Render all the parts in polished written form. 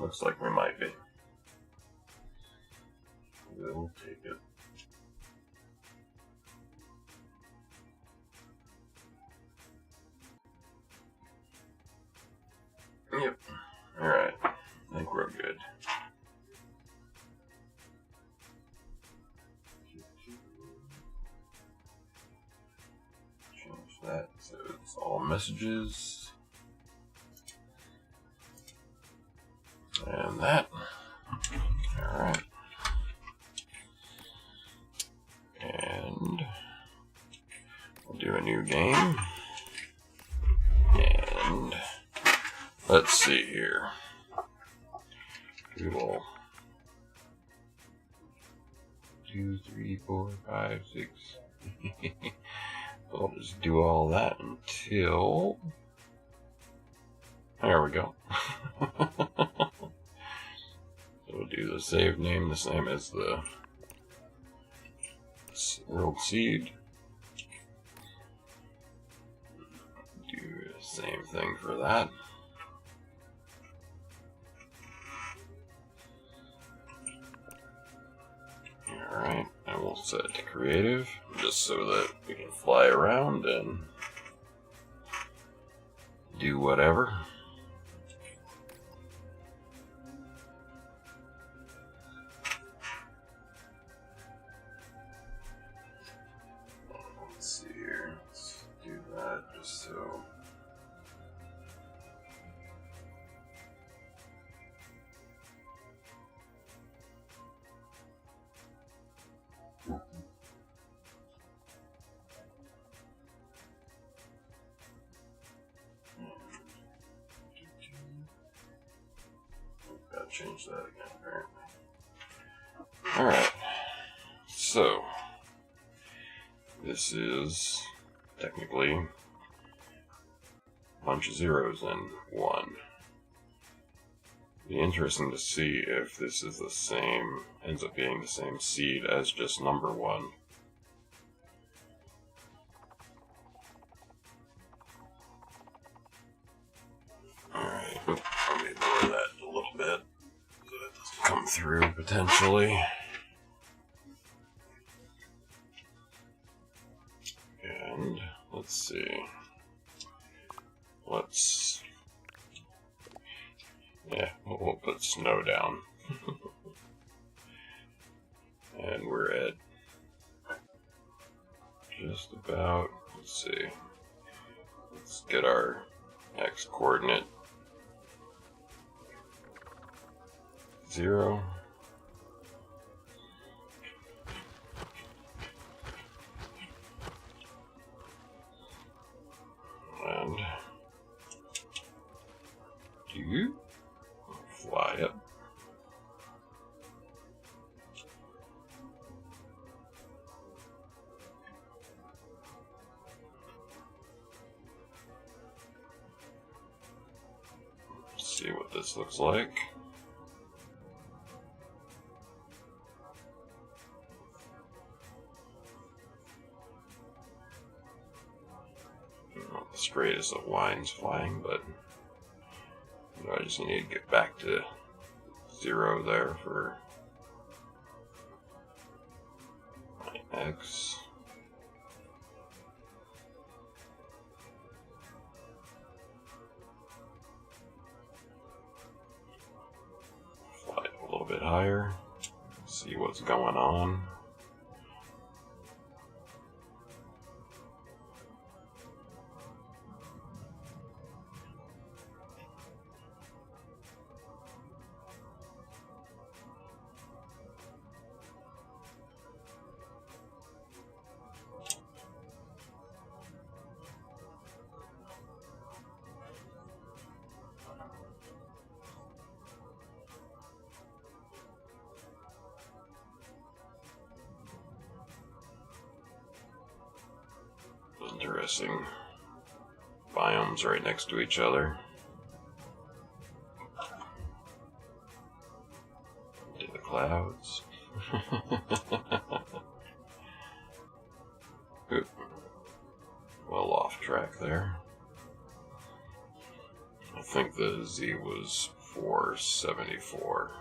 Looks like we might be. We'll take it. Yep. Alright. I think we're good. Change that so it's all messages. And that. Alright. And we'll do a new game. And let's see here. We will 2, 3, 4, 5, 6. We'll just do all that until there we go. We'll do the save name the same as the World Seed. Do the same thing for that. Alright, and we'll set it to creative just so that we can fly around and do whatever. Let's see here, let's do that just so. Gotta change that again, apparently. Alright, so this is technically a bunch of zeros and 1. Be interesting to see if this is the same, ends up being the same seed as just number 1. Alright, let me lower that a little bit so it doesn't come through potentially. And let's see. We'll put snow down. And we're at just about, let's see. Let's get our X coordinate 0. And do fly up. See what this looks like. Not the straightest of lines flying, but I just need to get back to 0 there for my X. Fly a little bit higher, see what's going on. Interesting biomes right next to each other. To the clouds. Oop. Well off track there. I think the Z was 474.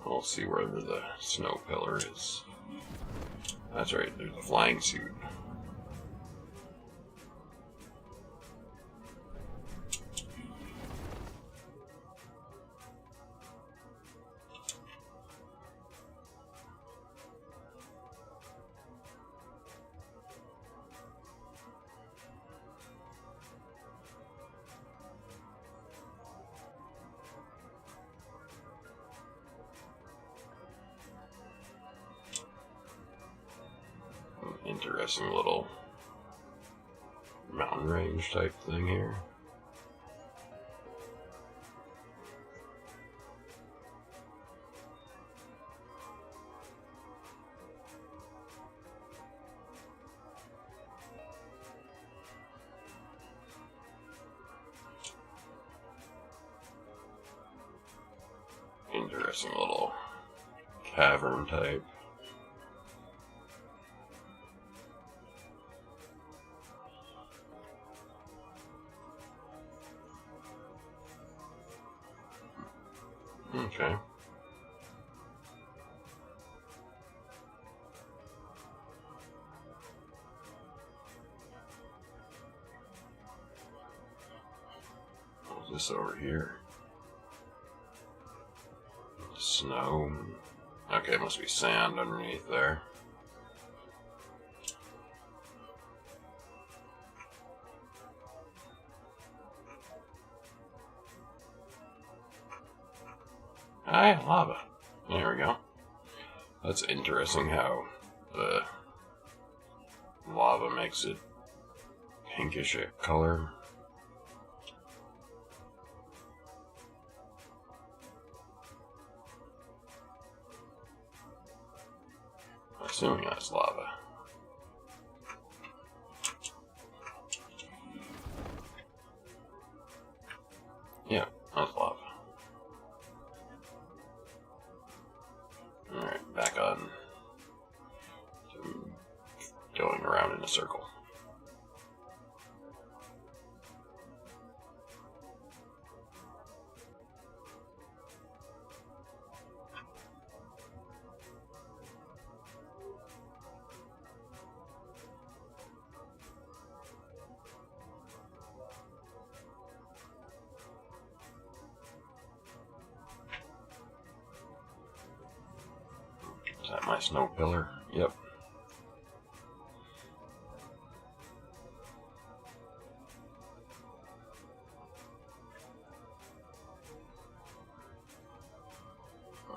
We'll see where the snow pillar is. That's right, there's a flying suit. Interesting little mountain range type thing here. Interesting little cavern type. Okay. What's this over here? Snow. Okay, it must be sand underneath there. Ah, lava. There we go. That's interesting how the lava makes it pinkish color. Assuming that's lava. Yeah, that's lava. Alright, back on to going around in a circle. Is that my snow pillar? Yep.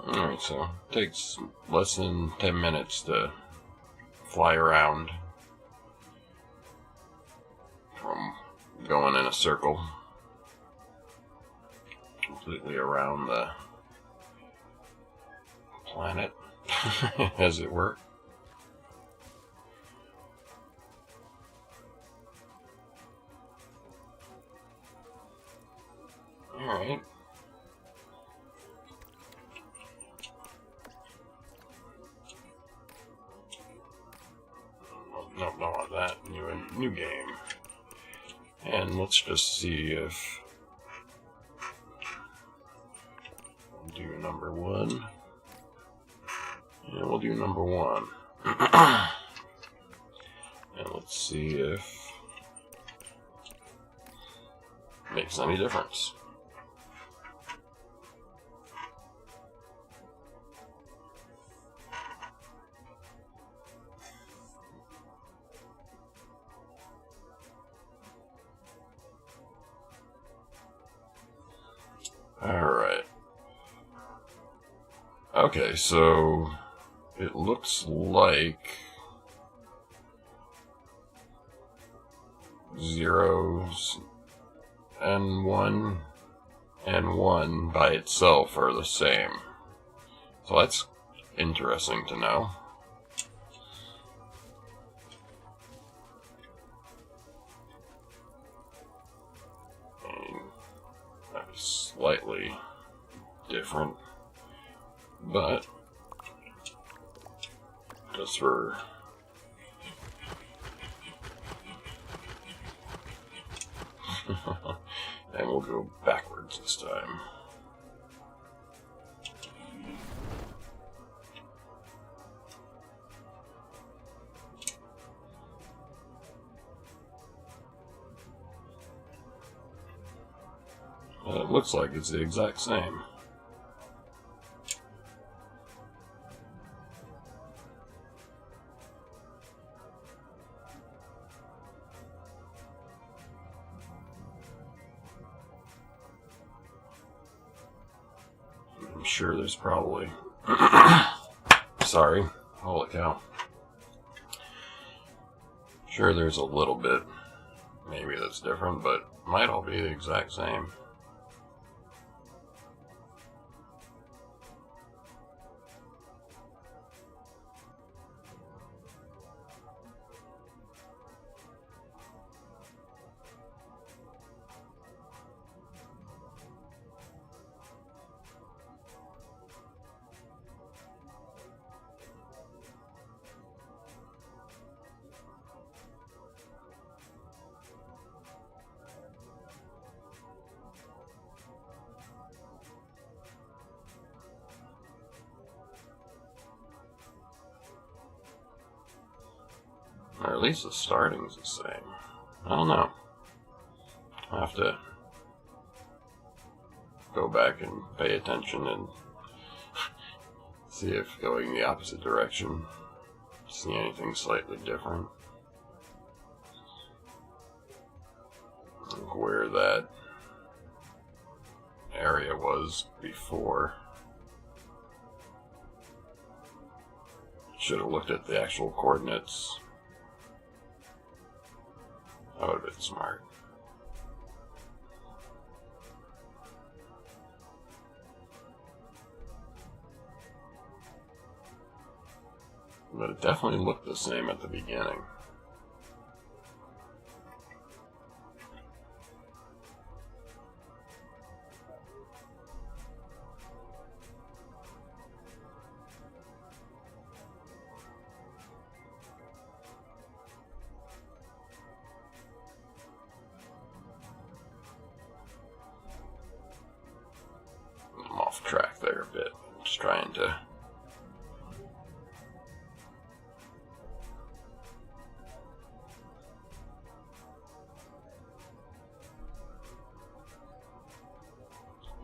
Alright, so it takes less than 10 minutes to fly around from going in a circle completely around the planet, as it were. Alright. No, don't want that. New game. And let's just see if we'll do number 1. Yeah, we'll do number 1. And let's see if it makes any difference. Alright. Okay, so it looks like zeros and 1 by itself are the same. So that's interesting to know. Slightly different, but just for And we'll go backwards this time. It looks like it's the exact same. I'm sure there's probably... Sorry. Holy cow. Sure there's a little bit maybe that's different, but might all be the exact same. Or at least the starting's the same. I don't know. I'll have to go back and pay attention and see if going the opposite direction, see anything slightly different. Where that area was before. Should have looked at the actual coordinates. That would have been smart. But it definitely looked the same at the beginning. I'm off track there a bit. Just trying to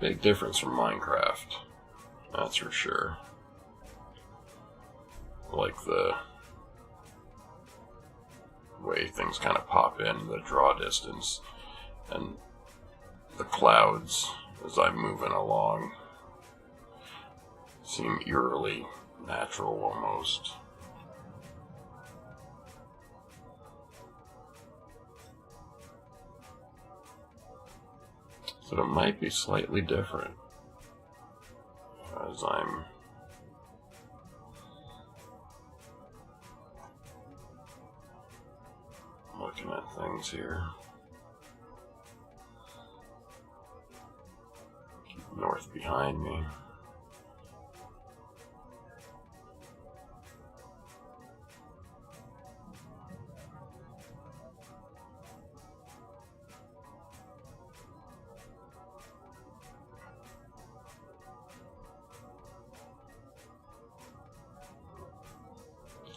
big difference from Minecraft, that's for sure. Like the way things kind of pop in, the draw distance, and the clouds as I'm moving along seem eerily natural almost. So it might be slightly different as I'm looking at things here. North behind me.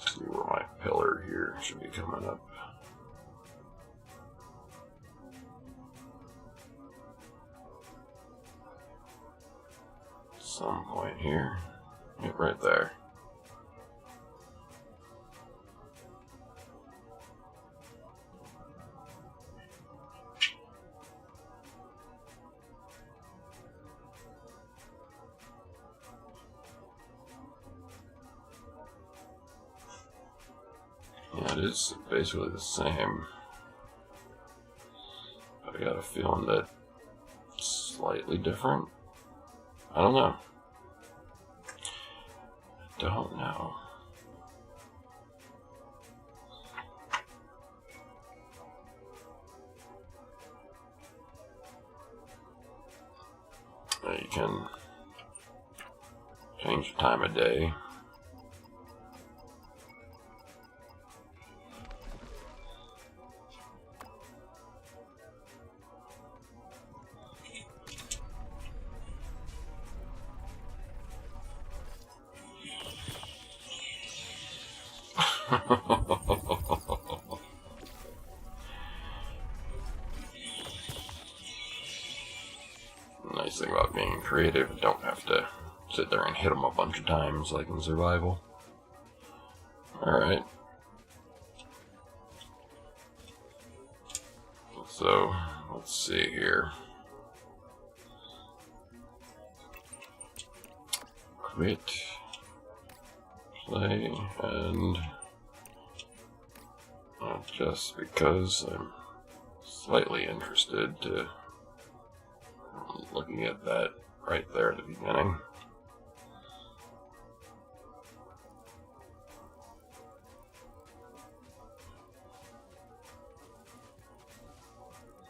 See where my pillar here should be coming up. Some point here. Yep, right there. Yeah, it is basically the same. But I got a feeling that it's slightly different. I don't know. Don't know. You can change the time of day. Nice thing about being creative, you don't have to sit there and hit them a bunch of times like in survival. Alright. So, let's see here. Quit. Play, and just because I'm slightly interested to looking at that right there at the beginning.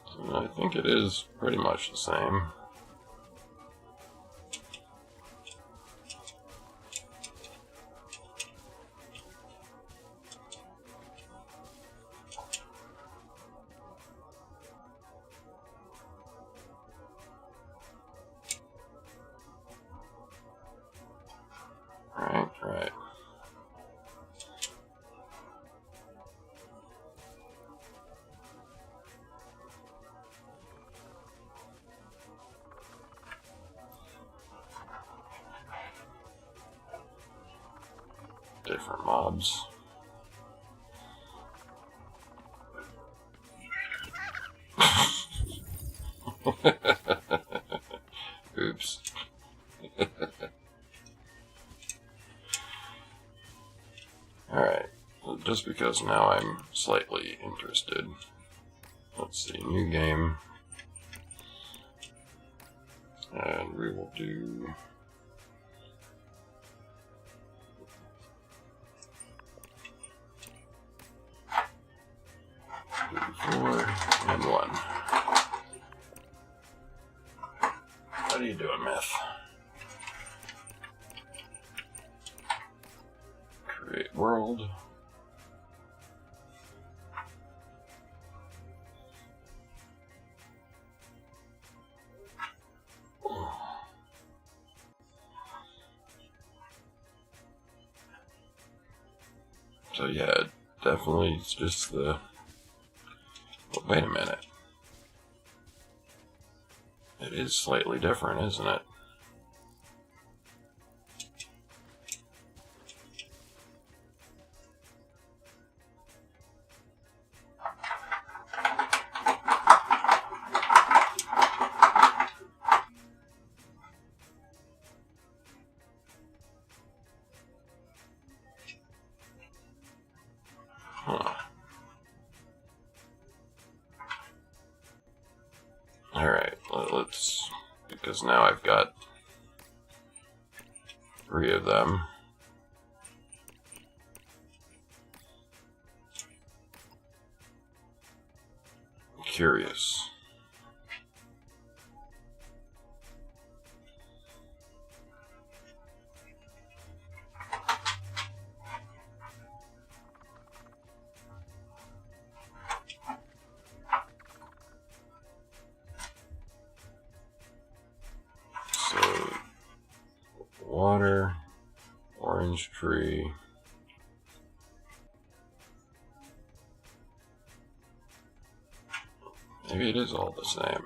So I think it is pretty much the same. Right. Different mobs. Oops. Alright, well, just because now I'm slightly interested. Let's see, new game. And we will do... TU4 and 1. How do you do a myth? Create world. So yeah, definitely it's just the... Well, wait a minute. It is slightly different, isn't it? Huh. Alright, let's... Because now I've got 3 of them. I'm curious. Water, orange tree. Maybe it is all the same.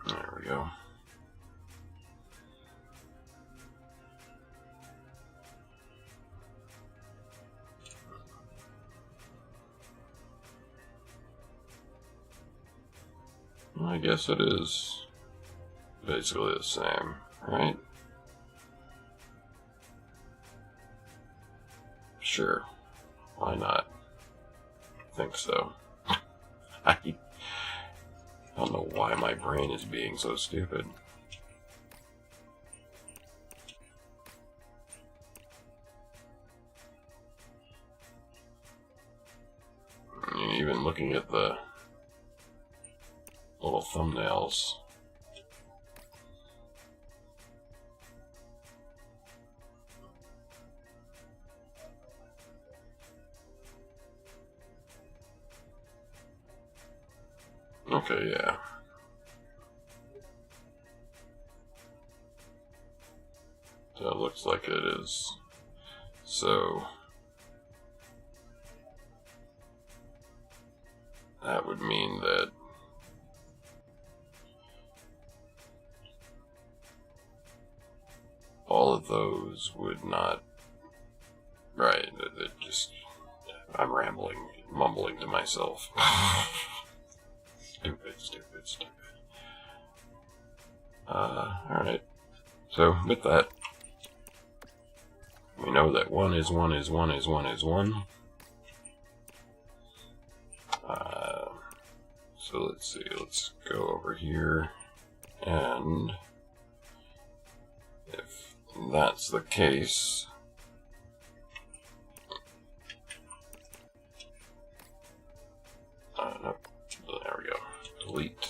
There we go. Well, I guess it is basically the same, right? Sure. Why not? I think so. I don't know why my brain is being so stupid. And even looking at the little thumbnails. Okay, yeah. So it looks like it is. So that would mean that all of those would not. Right, it just. I'm rambling, mumbling to myself. Stupid. Alright. So, with that, we know that 1 is 1 is 1 is 1 is 1. So let's see, let's go over here, and if that's the case, nope, there we go, delete.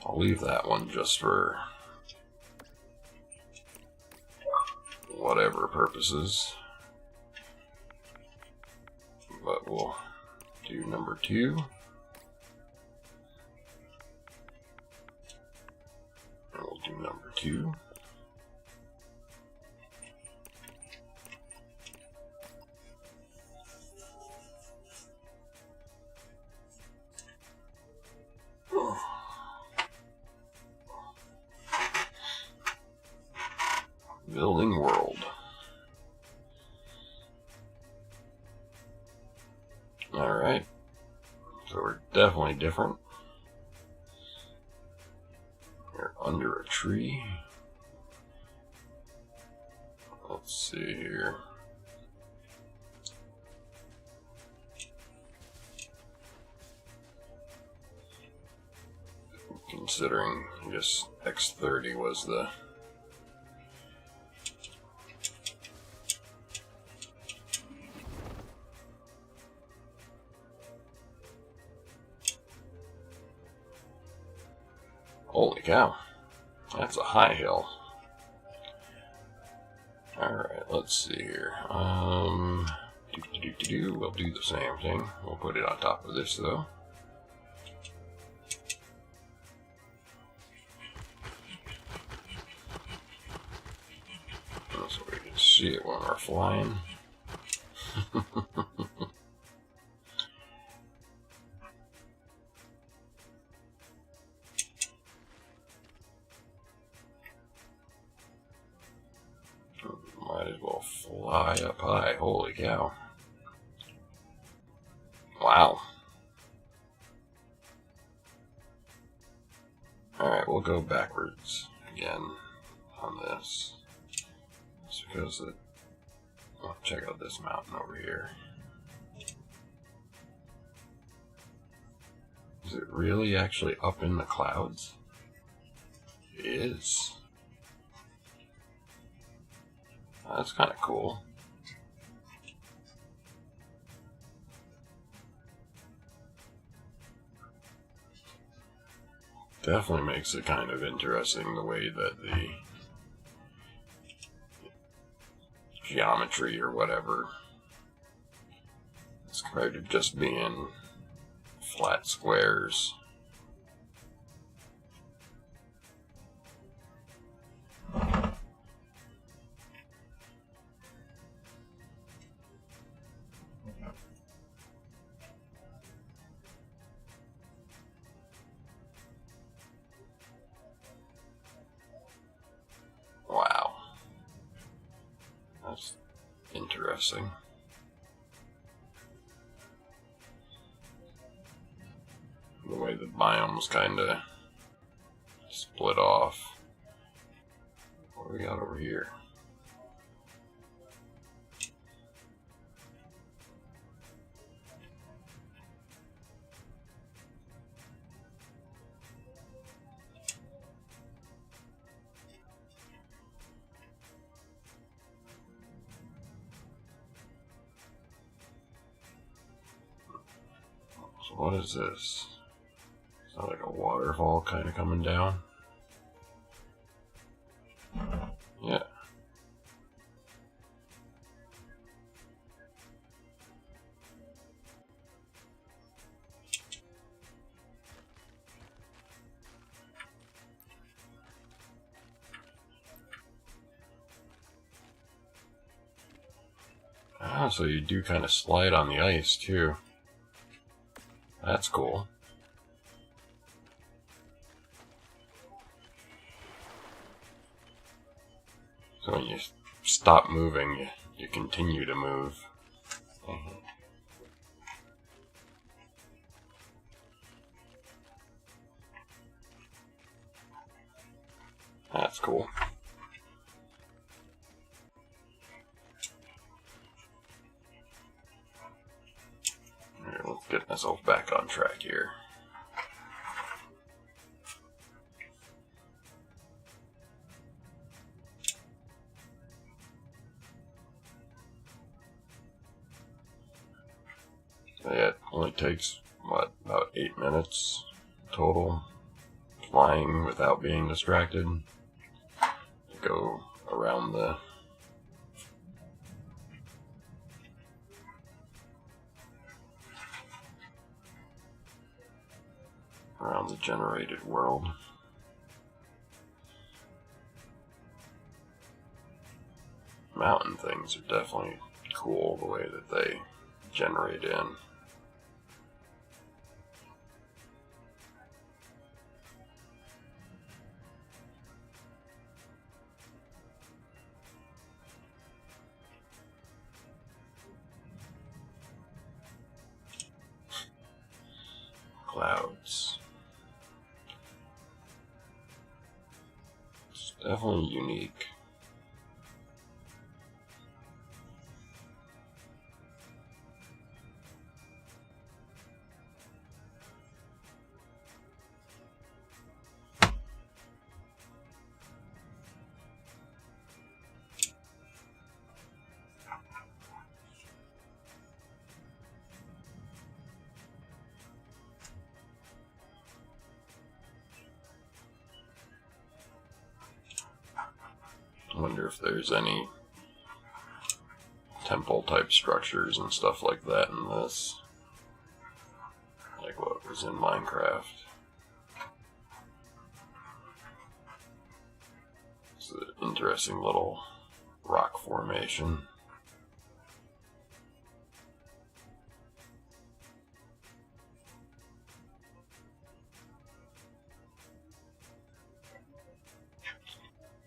I'll leave that one just for whatever purposes, but we'll do number 2. And we'll do number 2. Building world. Alright. So we're definitely different. We're under a tree. Let's see here. Considering just X30 was the holy cow, that's a high hill. Alright, let's see here. We'll do the same thing. We'll put it on top of this though. So we can see it when we're flying. Might as well fly up high. Holy cow. Wow. Alright, we'll go backwards again on this. Just because it. Oh, check out this mountain over here. Is it really actually up in the clouds? It is. That's kind of cool. Definitely makes it kind of interesting the way that the geometry or whatever is compared to just being flat squares. Wow. That's interesting. The way the biomes kind of split off. What do we got over here? What is this? It's not like a waterfall kind of coming down. Yeah. Ah, so you do kind of slide on the ice too. That's cool. So when you stop moving, you continue to move. That's cool. Alright, let's get myself back on track here. So yeah, it only takes, what, about 8 minutes total, flying without being distracted, to go around the generated world. Mountain things are definitely cool, the way that they generate in. Clouds. It's definitely unique. I wonder if there's any temple type structures and stuff like that in this, like what was in Minecraft. It's an interesting little rock formation.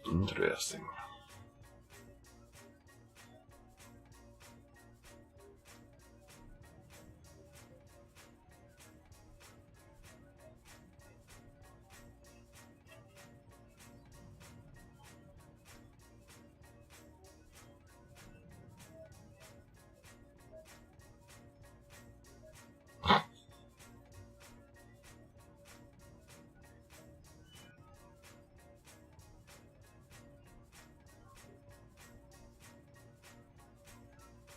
Interesting.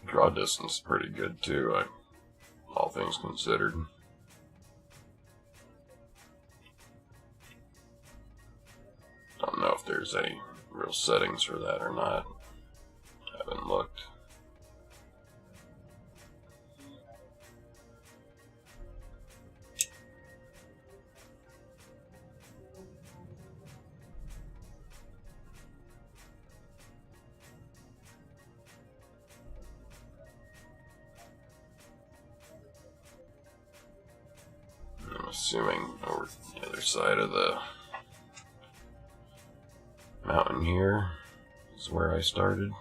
Draw distance is pretty good too, all things considered. Don't know if there's any real settings for that or not. Haven't looked. I'm assuming over the other side of the mountain here is where I started.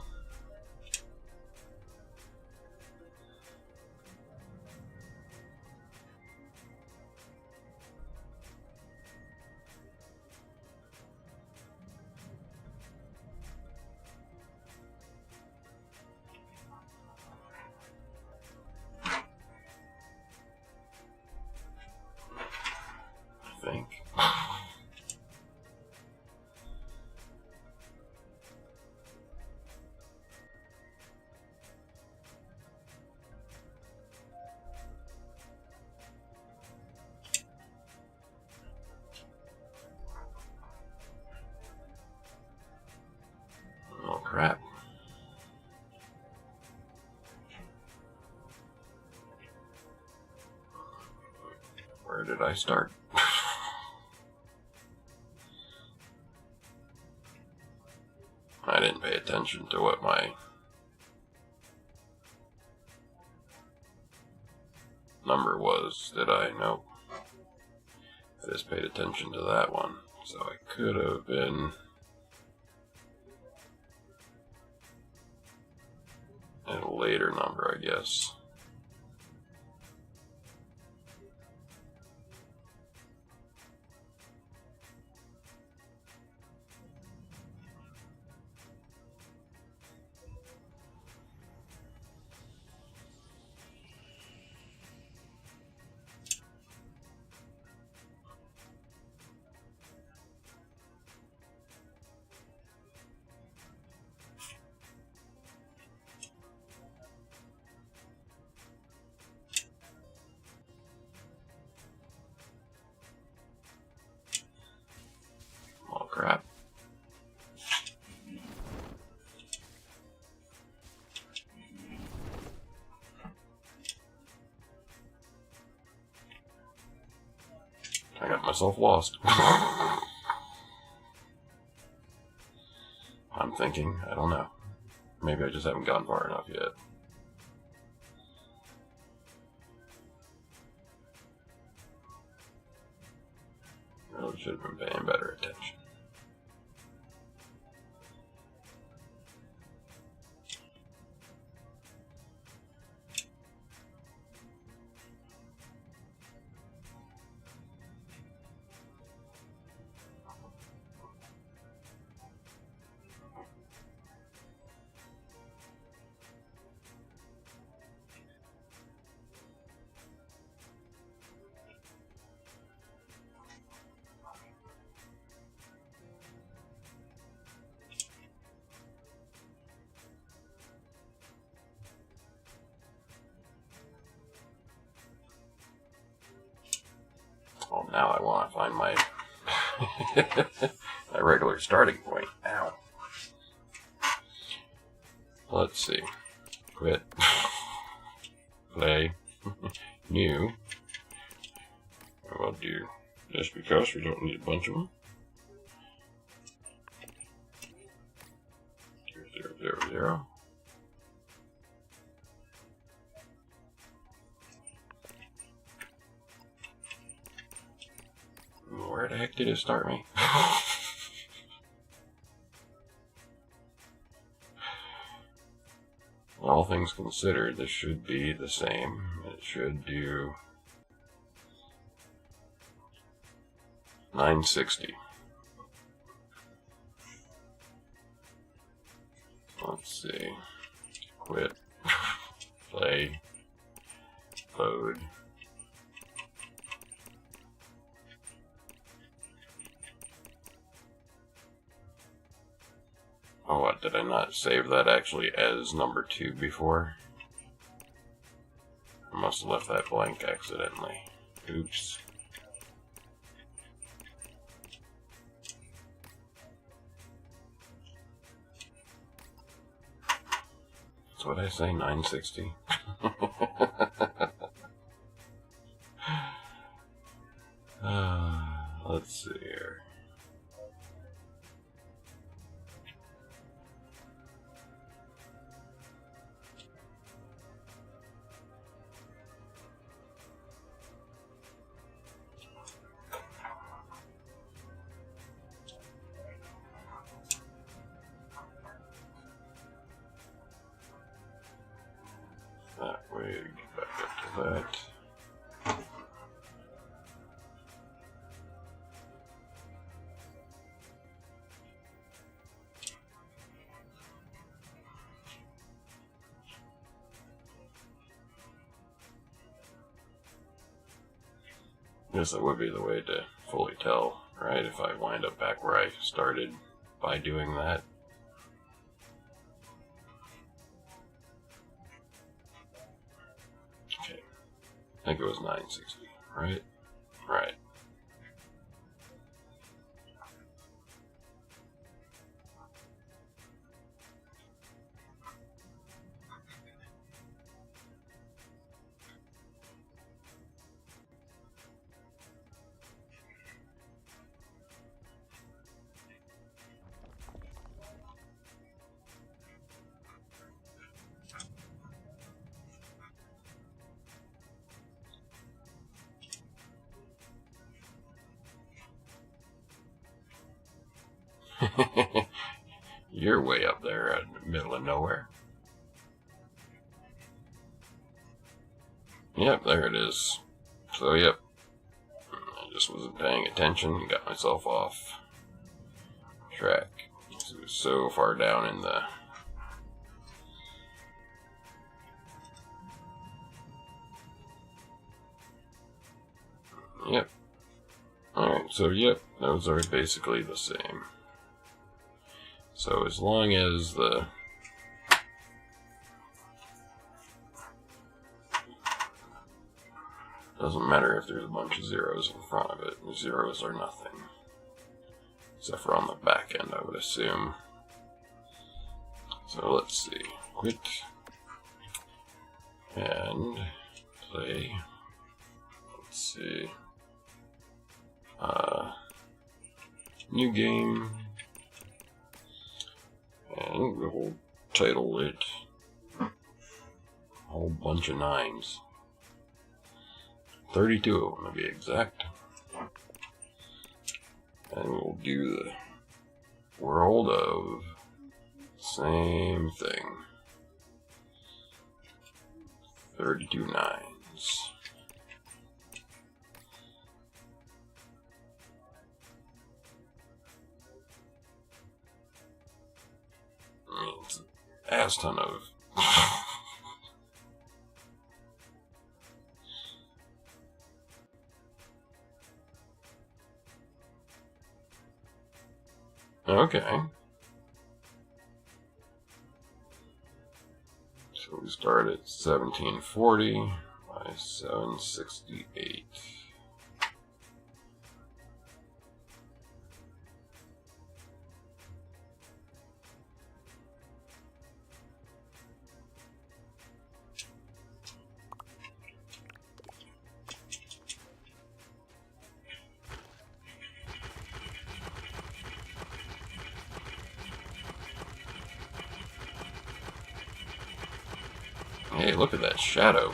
I think. I start? I didn't pay attention to what my number was, did I? Nope. I just paid attention to that one. So I could have been at a later number, I guess. Oh crap. I got myself lost. I'm thinking, I don't know. Maybe I just haven't gone far enough yet. Really should have been paying better attention. Well, now I want to find my my regular starting point. Ow. Let's see. Quit. Play. New. I'll do just because we don't need a bunch of them. 0, 0, 0. Where the heck did it start me? All things considered, this should be the same. It should do 960. Let's see. Quit. Play. Load. Oh, what? Did I not save that actually as number 2 before? I must have left that blank accidentally. Oops. That's what I say, 960. Let's see here. That way, get back up to that. Guess that would be the way to fully tell, right? If I wind up back where I started by doing that. Okay. I think it was 960, right? Right. You're way up there in the middle of nowhere. Yep, there it is. So, yep. I just wasn't paying attention and got myself off track. It was so far down in the... Yep. Alright, so yep, those are basically the same. So as long as the... Doesn't matter if there's a bunch of zeros in front of it. The zeros are nothing. Except for on the back end, I would assume. So let's see. Quit. And play. Let's see. New game. And we'll title it a whole bunch of 9s. 32 of them to be exact. And we'll do the world of same thing. 32 9s. I mean, it's an ass ton of... Okay. So we start at 1740 by 768. Hey, look at that shadow.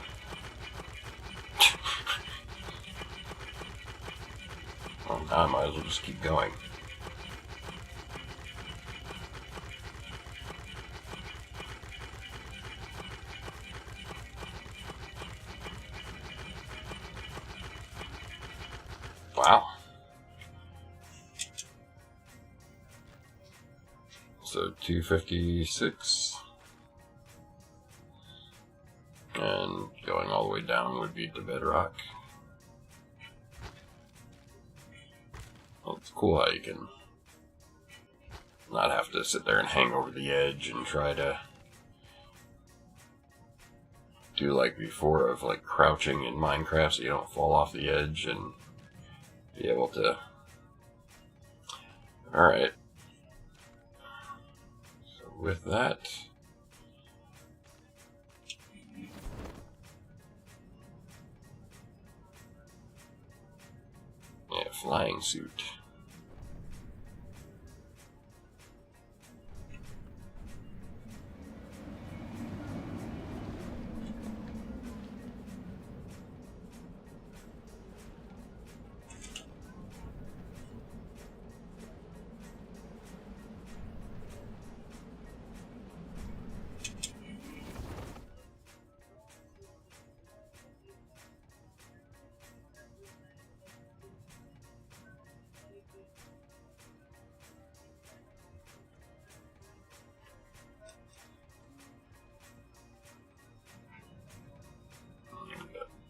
Well, now I might as well just keep going. Wow. So 256. And going all the way down would be to bedrock. Well, it's cool how you can not have to sit there and hang over the edge and try to do like before of like crouching in Minecraft so you don't fall off the edge and be able to... Alright. So with that... Yeah, flying suit.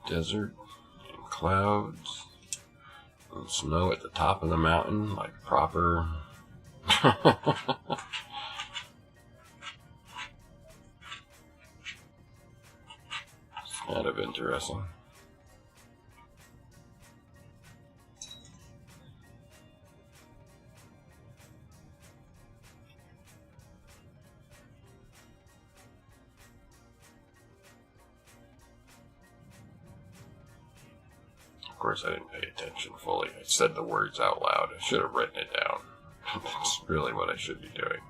Desert and clouds and snow at the top of the mountain, like proper. It's kind of interesting. Of course, I didn't pay attention fully. I said the words out loud. I should have written it down. That's really what I should be doing.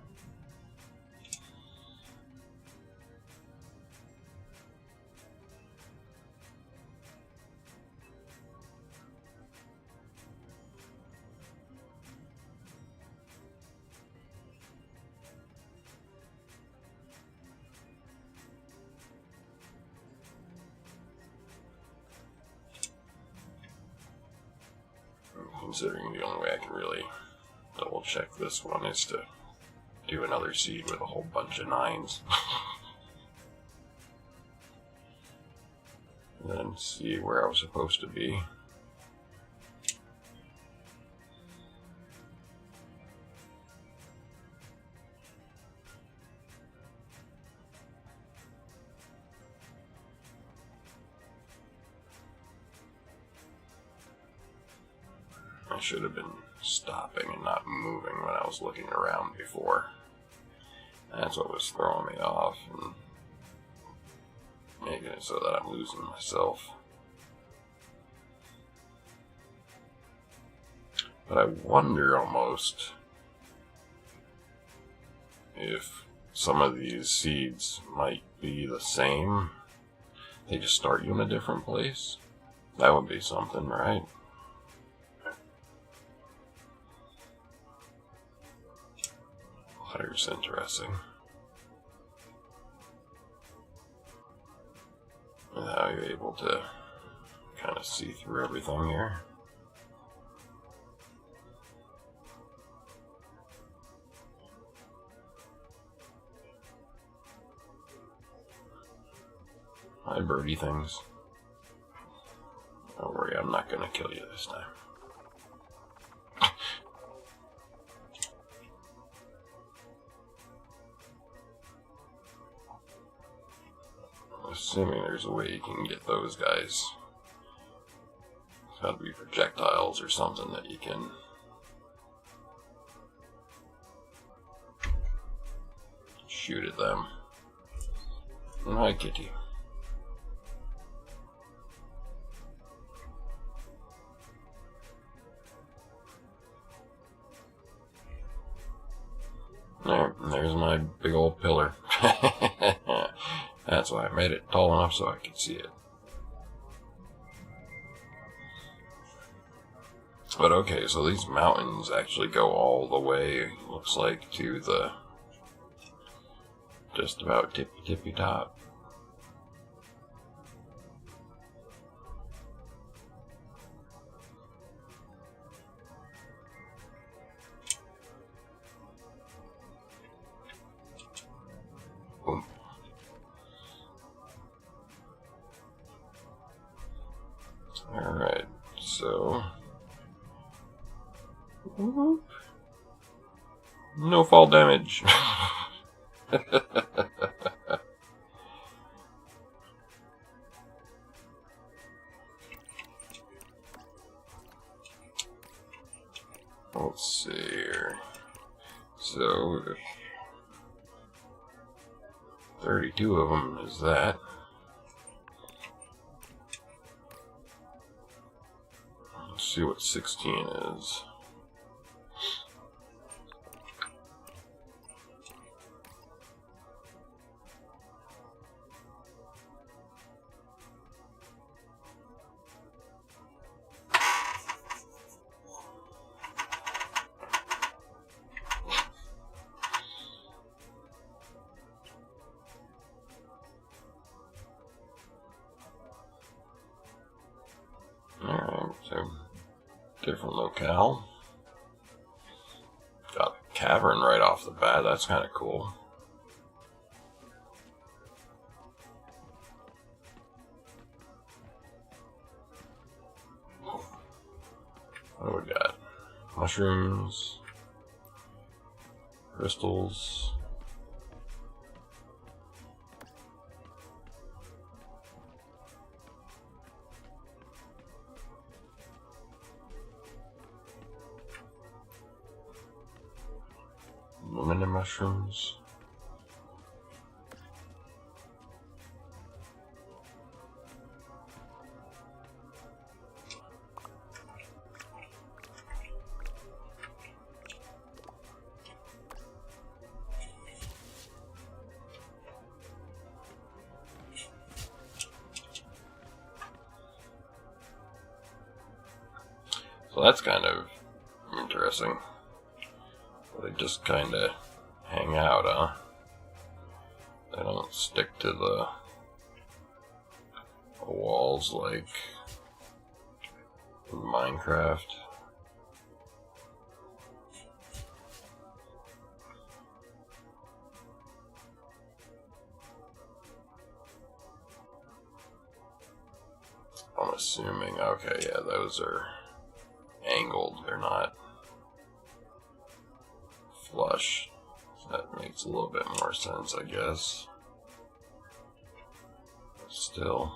considering the only way I can really double check this one is to do another seed with a whole bunch of 9s. And then see where I was supposed to be. I should have been stopping and not moving when I was looking around before. That's what was throwing me off and making it so that I'm losing myself. But I wonder almost if some of these seeds might be the same. They just start you in a different place. That would be something, right? Water's interesting. And how you're able to kind of see through everything here. Hi, birdie things. Don't worry, I'm not gonna kill you this time. Assuming there's a way you can get those guys. It's gotta be projectiles or something that you can shoot at them. Hi, kitty. There's my big old pillar. That's why I made it tall enough so I could see it. But okay, so these mountains actually go all the way, looks like, to the just about tippy top. Boom. Alright, so no fall damage. Let's see here. So 32 of them is that. Let's see what 16 is. Alright, so different locale. Got a cavern right off the bat, that's kind of cool. What do we got? Mushrooms, crystals. Aluminum mushrooms. So that's kind of interesting. They just kind of hang out, huh? They don't stick to the walls like in Minecraft. assuming, okay, yeah, those are angled, they're not flush. So that makes a little bit more sense, I guess. Still.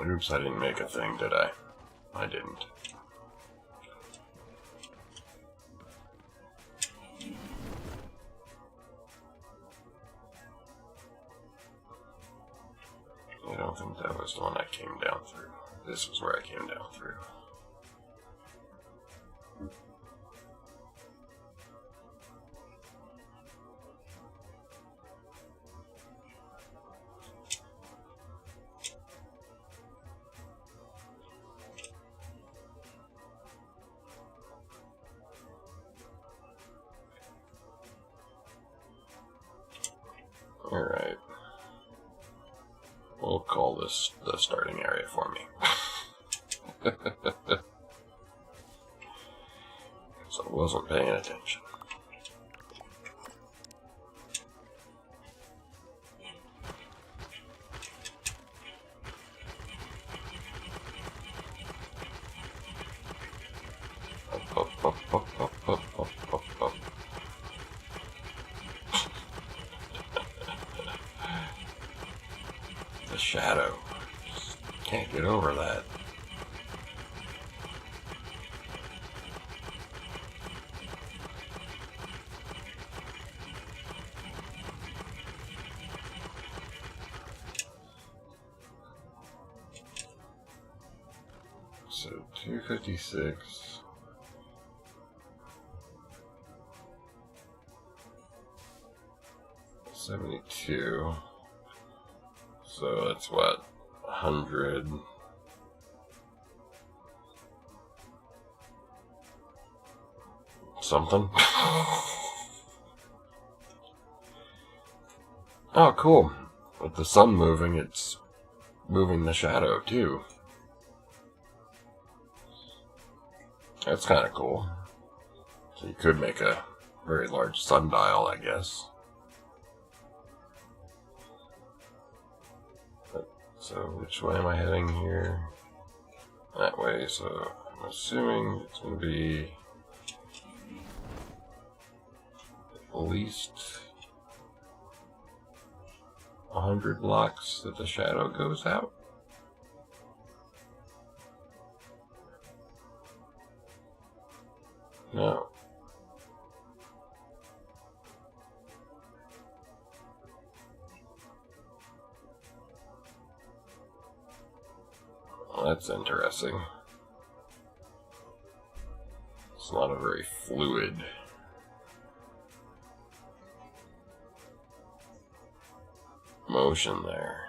Oops, I didn't make a thing, did I? I didn't. I don't think that was the one I came down through. This was where I came down through. Alright. We'll call this the starting area for me. So I wasn't paying attention. Up, up, up, up, up, up, up, up. The shadow. Just can't get over that. So 256. $72. So that's what, 100. Something. Oh, cool. With the sun moving, it's moving the shadow too. That's kind of cool. So you could make a very large sundial, I guess. So which way am I heading here? That way, so I'm assuming it's going to be at least 100 blocks that the shadow goes out. No. Well, that's interesting. It's not a very fluid motion there.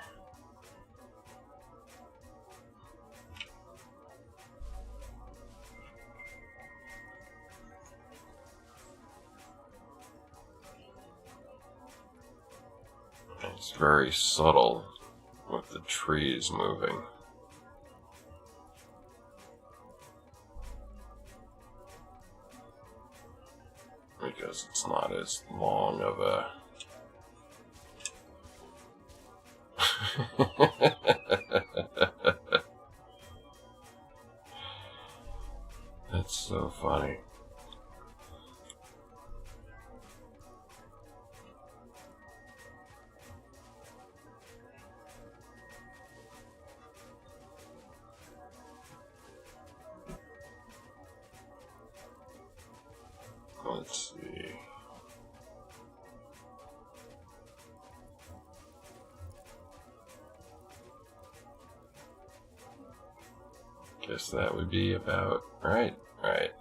It's very subtle with the trees moving. Because it's not as long of a... That's so funny. Let's see. Guess that would be about right. Right.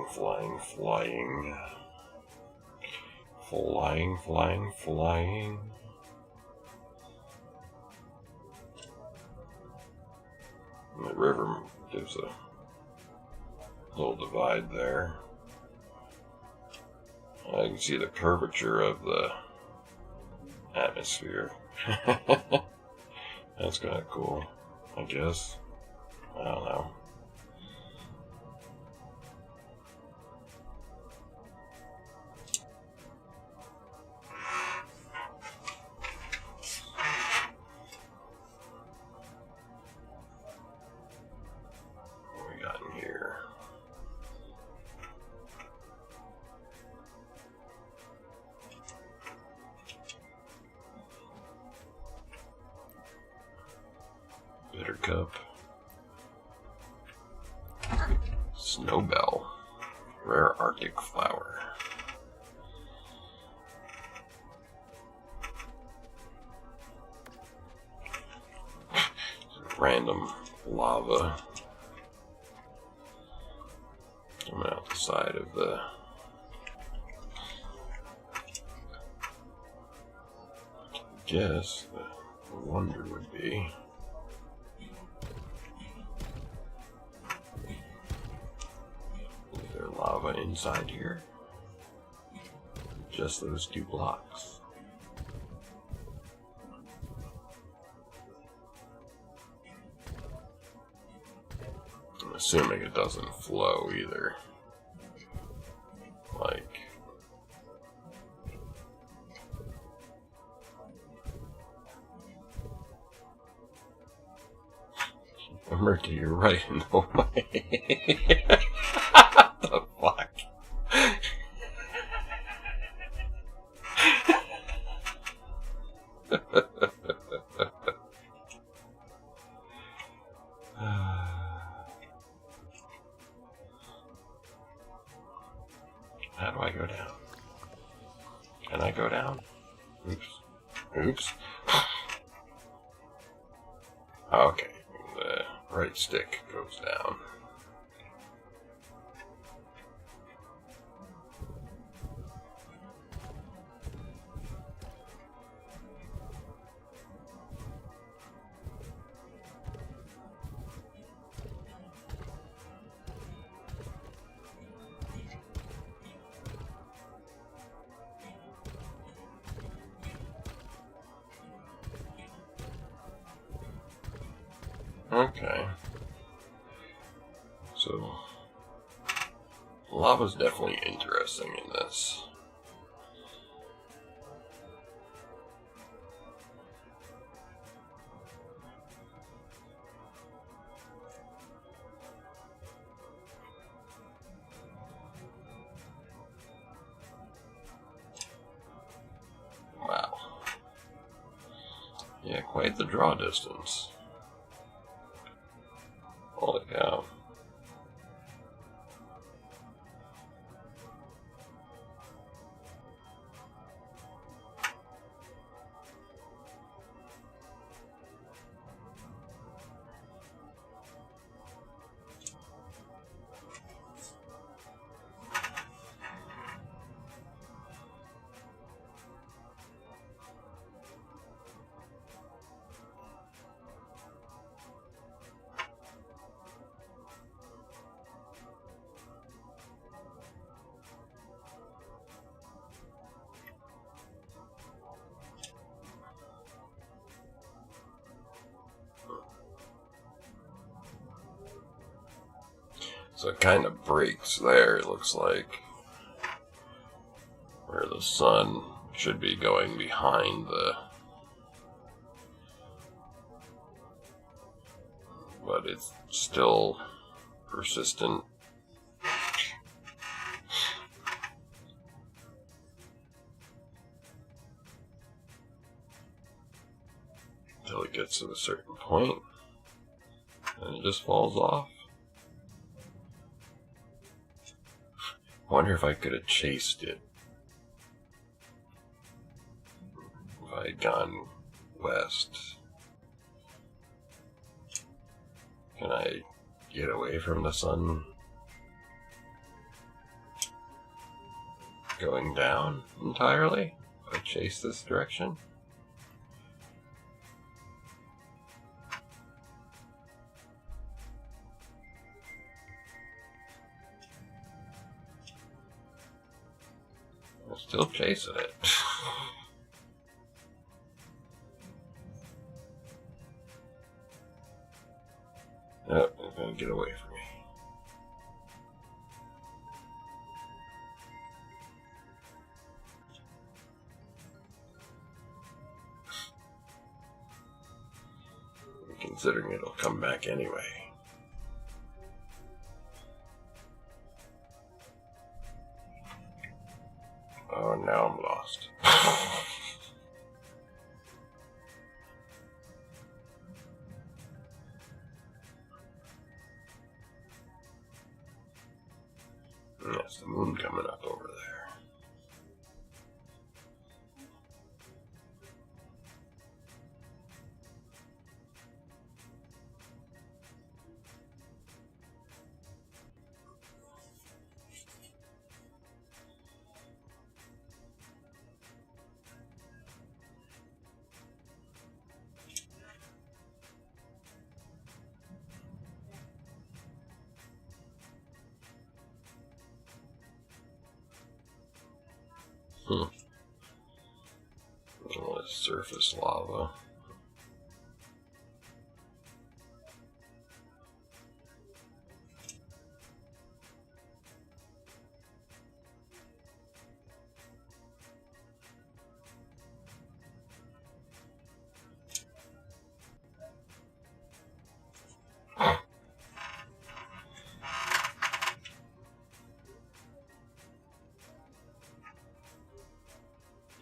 Flying, flying, flying. Flying, flying, flying. And the river gives a little divide there. I can see the curvature of the atmosphere. That's kind of cool, I guess. I don't know. What we got in here? Bitter cup. Snowbell. Rare Arctic flower. Random lava coming out the side of the guess the wonder would be is there lava inside here? Just those two blocks. I'm assuming it doesn't flow either. Like, Murky, you're right in the way. What the fuck? How do I go down? Can I go down? Oops. Oops. Okay. The right stick goes down. Okay. So, lava's definitely interesting in this. Wow. Yeah, quite the draw distance. Holy cow. So it kind of breaks there, it looks like, where the sun should be going behind the, but it's still persistent. Until it gets to a certain point, and it just falls off. I wonder if I could have chased it. If I had gone west. Can I get away from the sun? going down entirely if I chase this direction. I'm still chasing it. Nope, it's gonna get away from me. Considering it'll come back anyway. Oh, now I'm lost. That's the moon coming up over there. Oh, it's surface lava.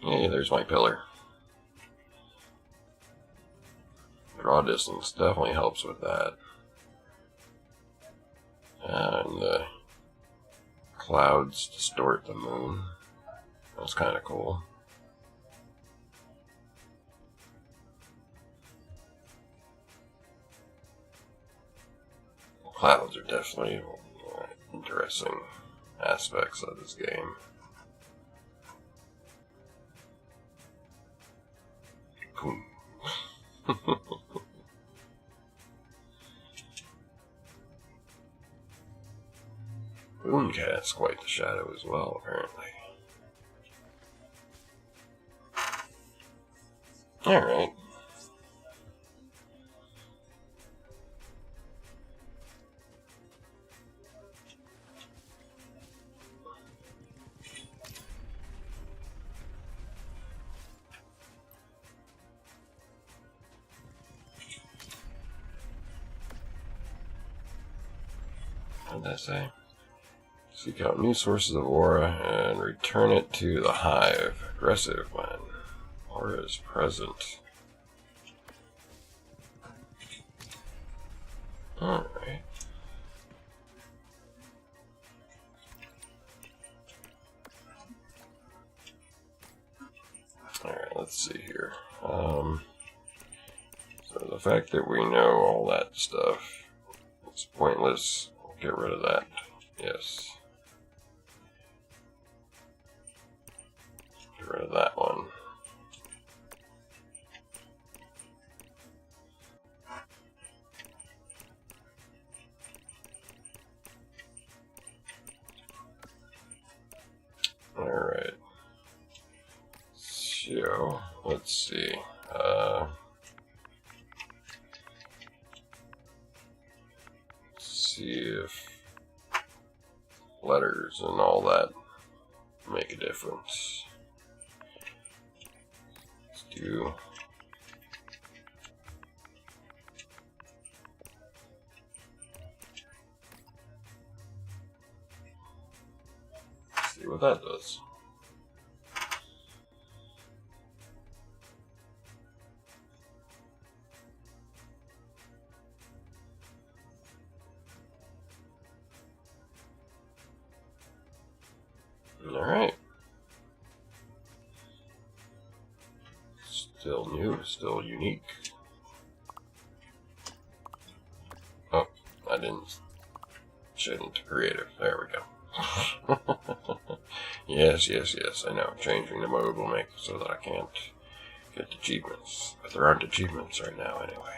Hey, there's my pillar. Draw distance definitely helps with that. And the clouds distort the moon. That's kind of cool. Clouds are definitely interesting aspects of this game. Boom. Mooncat's quite the shadow as well, apparently. Alright. What did that say? Seek out new sources of aura and return it to the hive. Aggressive when aura is present. Alright. Alright, let's see here. So the fact that we know all that stuff is pointless. Get rid of that. Yes. Get rid of that one. Alright. So, let's see. See if letters and all that make a difference. Let's do see what that does. Alright. Still new, still unique. Oh, I didn't. Shouldn't creative. There we go. Yes, yes, yes, I know. Changing the mode will make it so that I can't get achievements. But there aren't achievements right now anyway.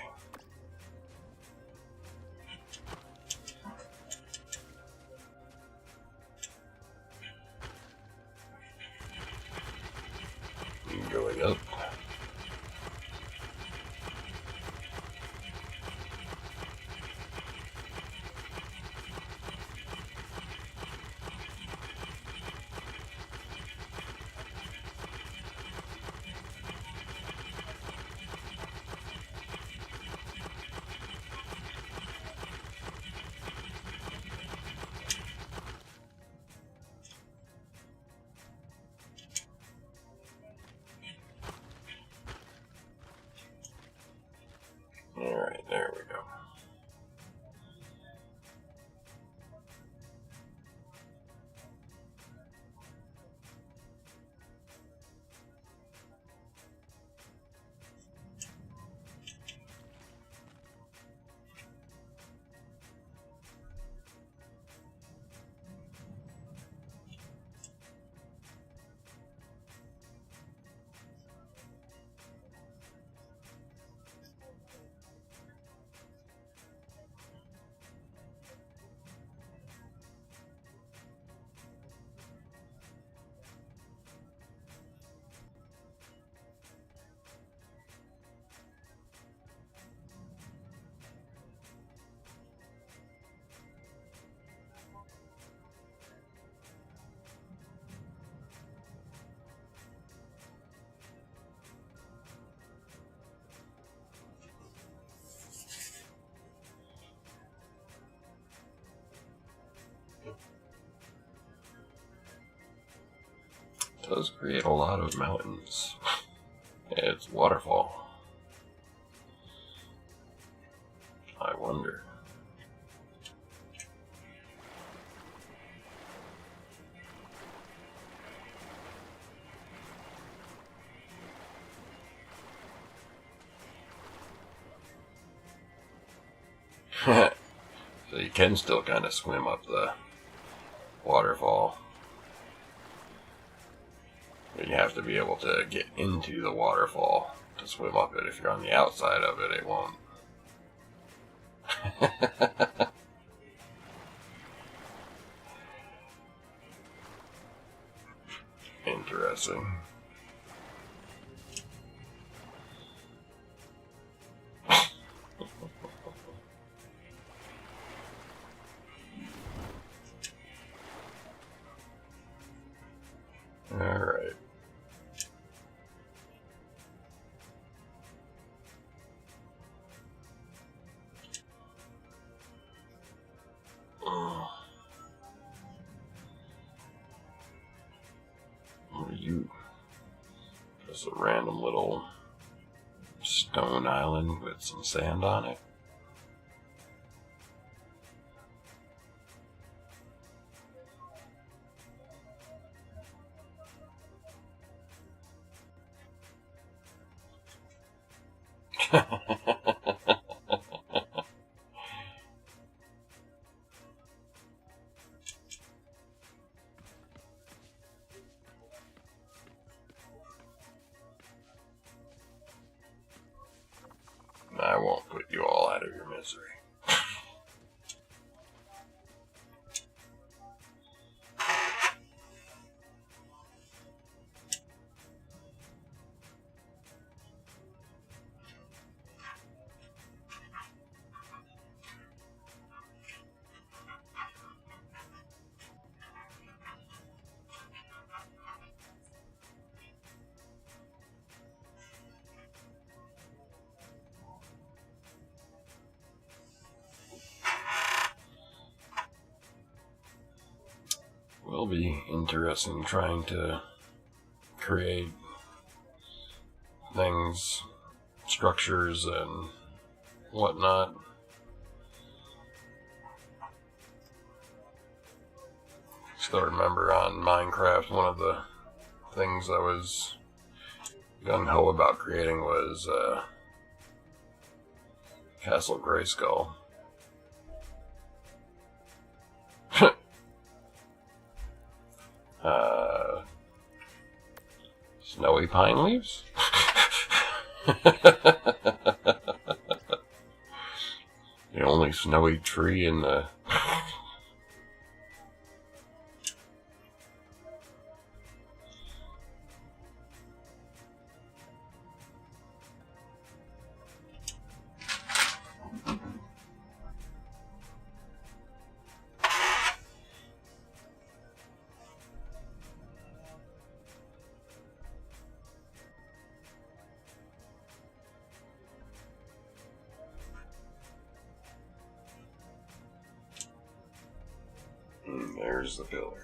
Going up. Alright, there we go. It does create a lot of mountains. It's waterfall. I wonder. So you can still kind of swim up the waterfall. But you have to be able to get into the waterfall to swim up it. If you're on the outside of it, it won't. Interesting. Alright. What are you? Just a random little stone island with some sand on it. I won't put you all out of your misery. Will be interesting trying to create things, structures, and whatnot. Still remember on Minecraft, one of the things I was gung-ho about creating was Castle Grayskull. snowy pine leaves? The only snowy tree in the... There's the pillar.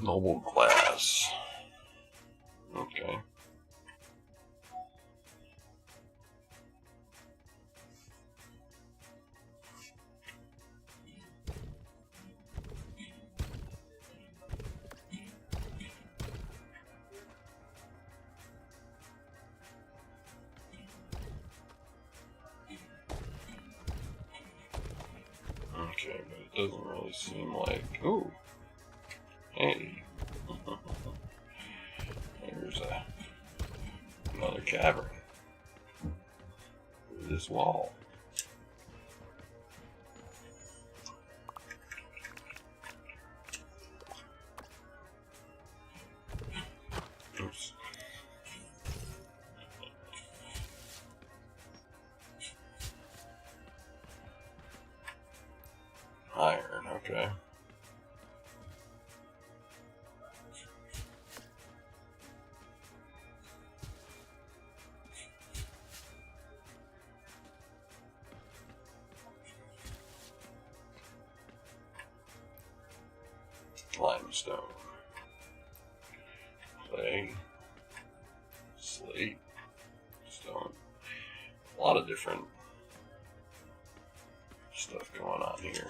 Noble glass. Okay. Okay, but it doesn't really seem like... Ooh. Hey. There's another cavern. This wall. Oops. Iron, okay. Limestone, clay, slate, stone. A lot of different stuff going on here.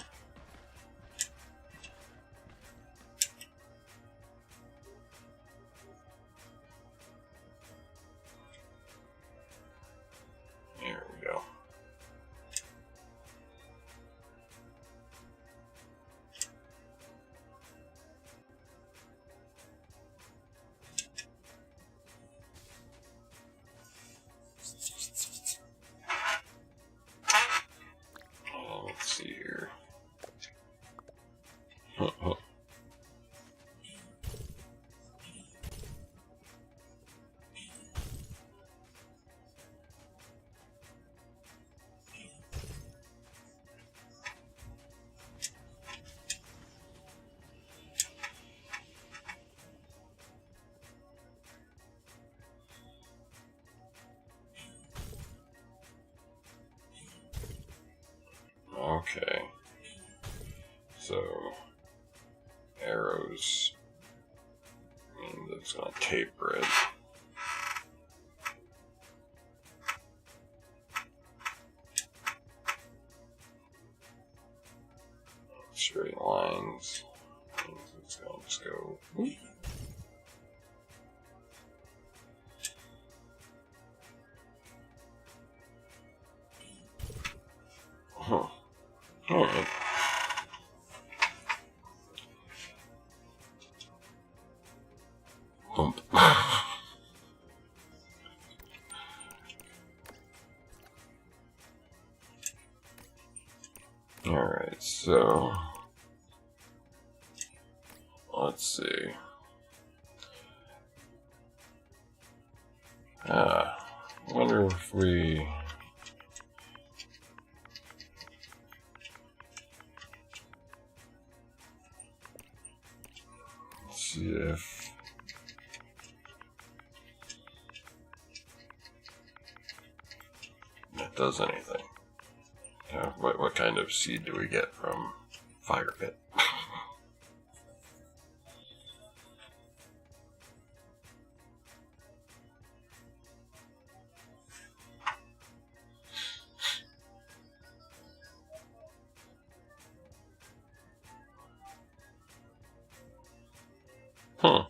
There we go. Let's see here. Okay, so arrows mean that it's going to taper it. Straight lines means it's going to just go. Whoop. Huh. Alright. Bump. Alright, so let's see. I wonder if we see if that does anything. What kind of seed do we get from fire pit? Huh.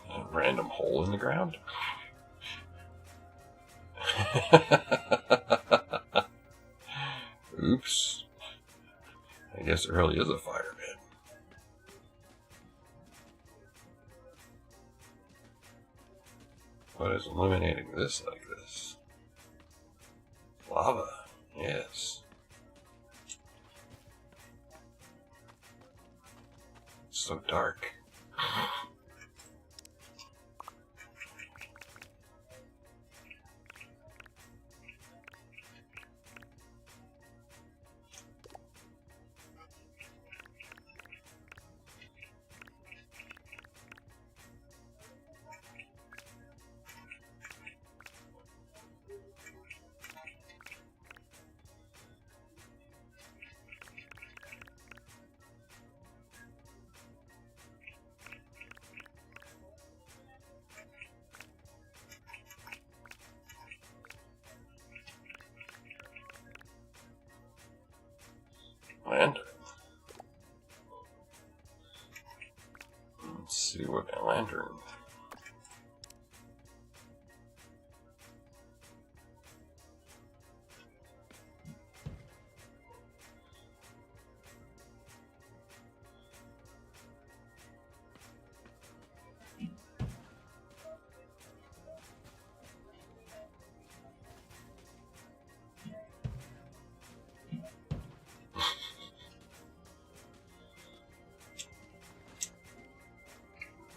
A random hole in the ground? Oops. I guess it really is a fire pit. What is illuminating this like this? Lava. Yes. It's so dark. Lantern. Let's see what a lantern.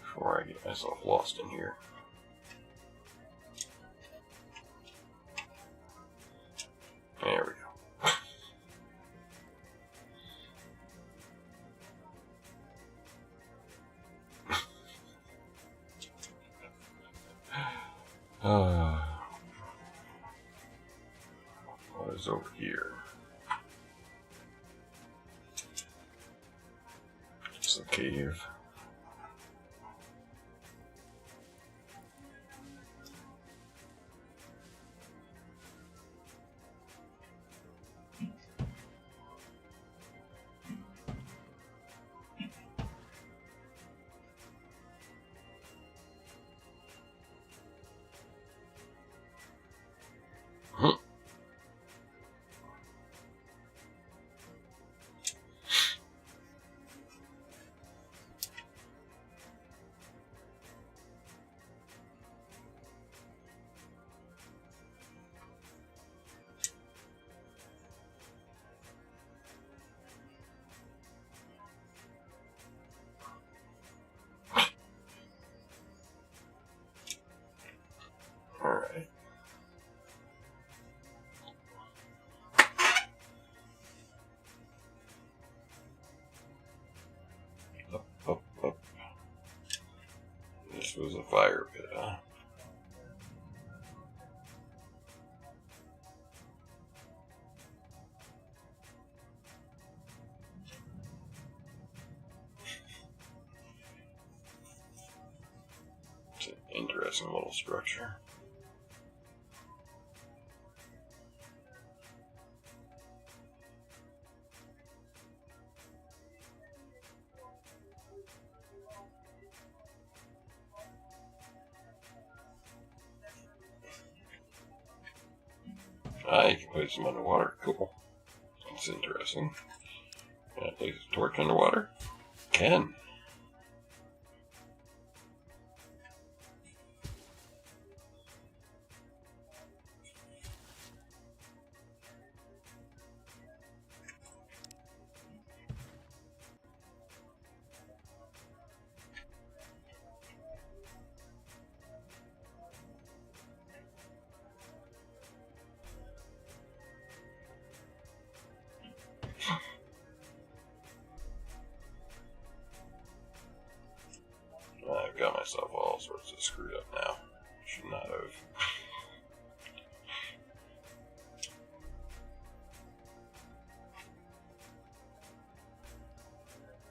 Before I get myself lost in here. There we go. What is over here? It's a cave. Alright. Up. This was a fire pit, huh? It's an interesting little structure. Ah, you can place them underwater. Cool. That's interesting. Can I place a torch underwater? Can. I've got myself all sorts of screwed up now. Should not have.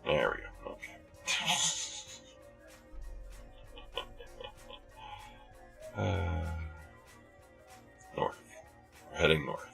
There we go. Okay. North. We're heading north.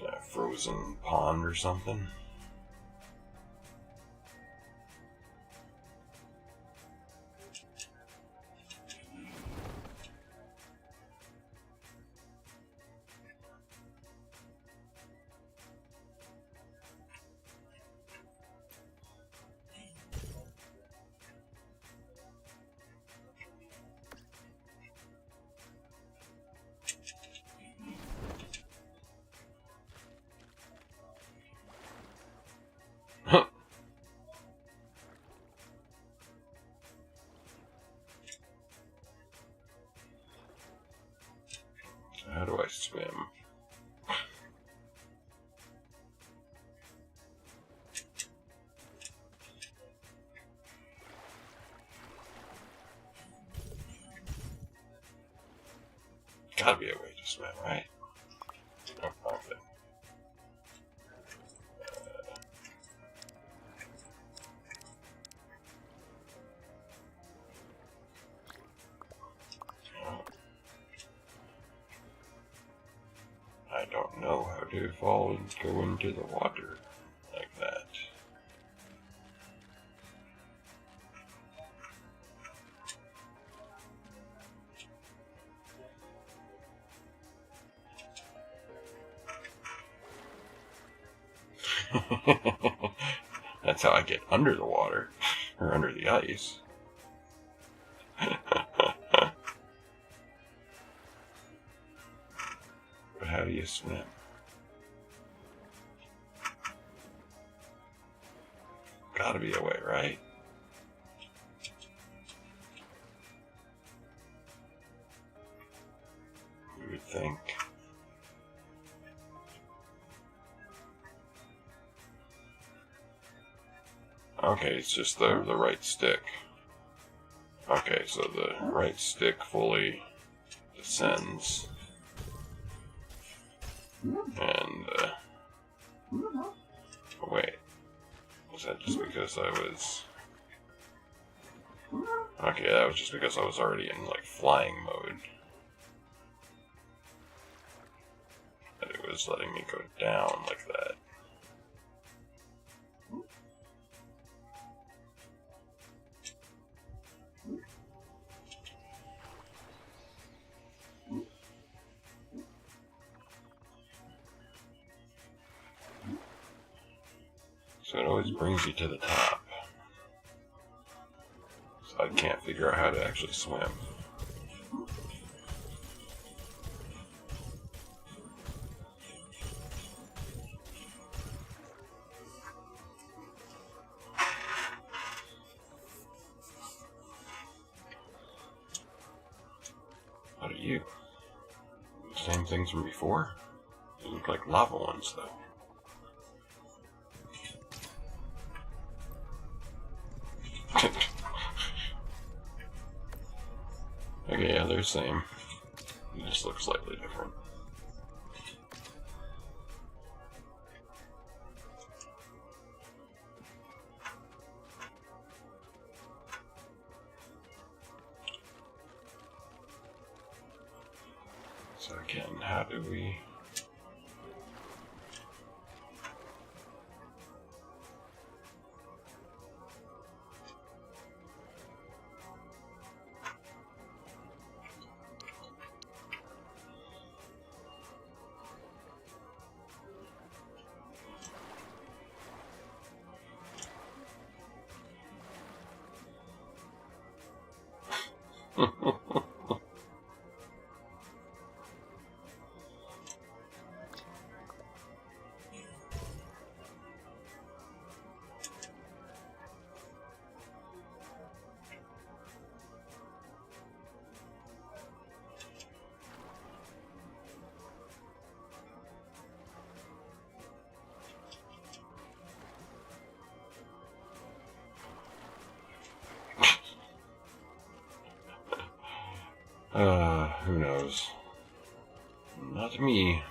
A frozen pond or something. How do I swim? Gotta be a way to swim, right? Oh, okay. I don't know how to fall and go into the water like that. That's how I get under the water, or under the ice. But how do you swim? Gotta be a way, right? You would think. Okay, it's just the right stick. Okay, so the right stick fully descends. And, wait. Was that just because I was... Okay, that was just because I was already in, like, flying mode. That it was letting me go down like that. So it always brings you to the top. So I can't figure out how to actually swim. What are you? Same things from before? They look like lava ones, though. Okay, yeah, they're the same. It just looks slightly different. So again, how do we... who knows? Not me.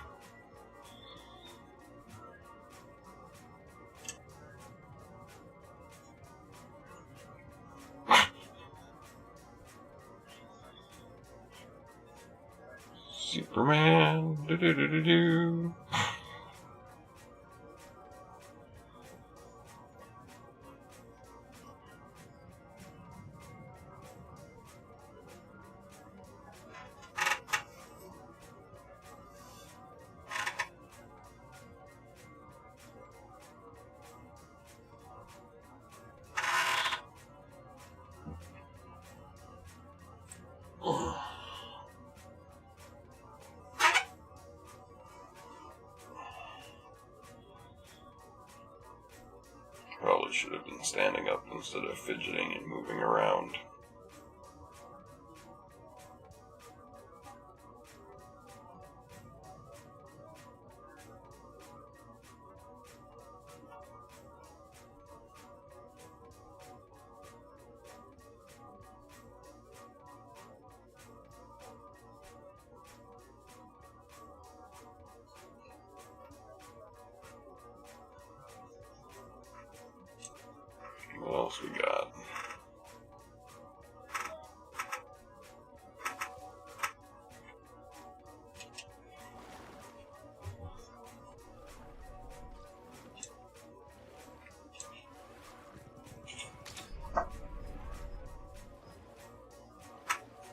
Superman. Do do do do do. Probably should have been standing up instead of fidgeting and moving around. What else we got?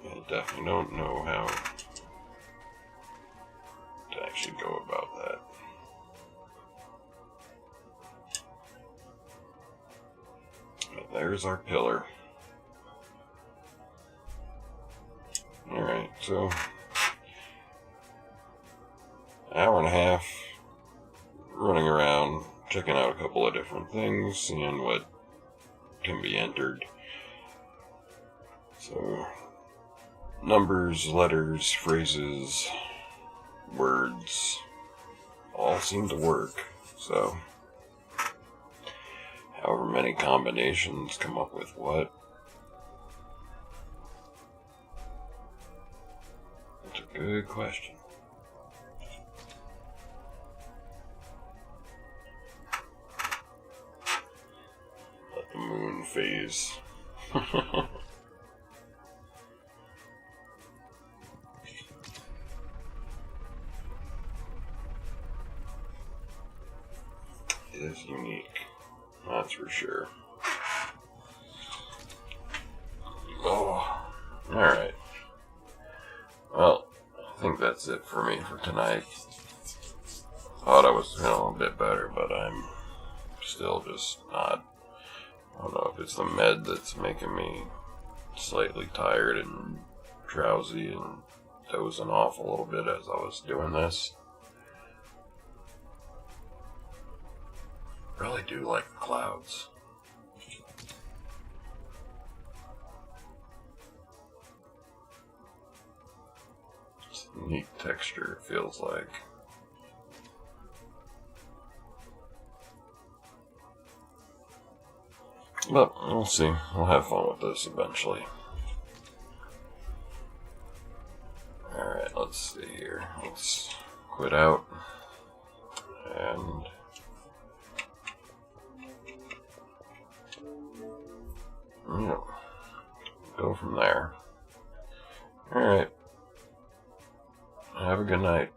I definitely don't know how to actually go about that. There's our pillar. Alright, so hour and a half running around, checking out a couple of different things, seeing what can be entered. So numbers, letters, phrases, words all seem to work. So however many combinations come up with what. That's a good question. Let the moon phase. It is unique. That's for sure. Oh, alright. Well, I think that's it for me for tonight. Thought I was feeling a bit better, but I'm still just not. I don't know if it's the med that's making me slightly tired and drowsy and dozing off a little bit as I was doing this. Really do like the clouds. It's a neat texture, it feels like. But we'll see. We'll have fun with this eventually. Alright, let's let's see here. Let's quit out and go from there. Alright. Have a good night.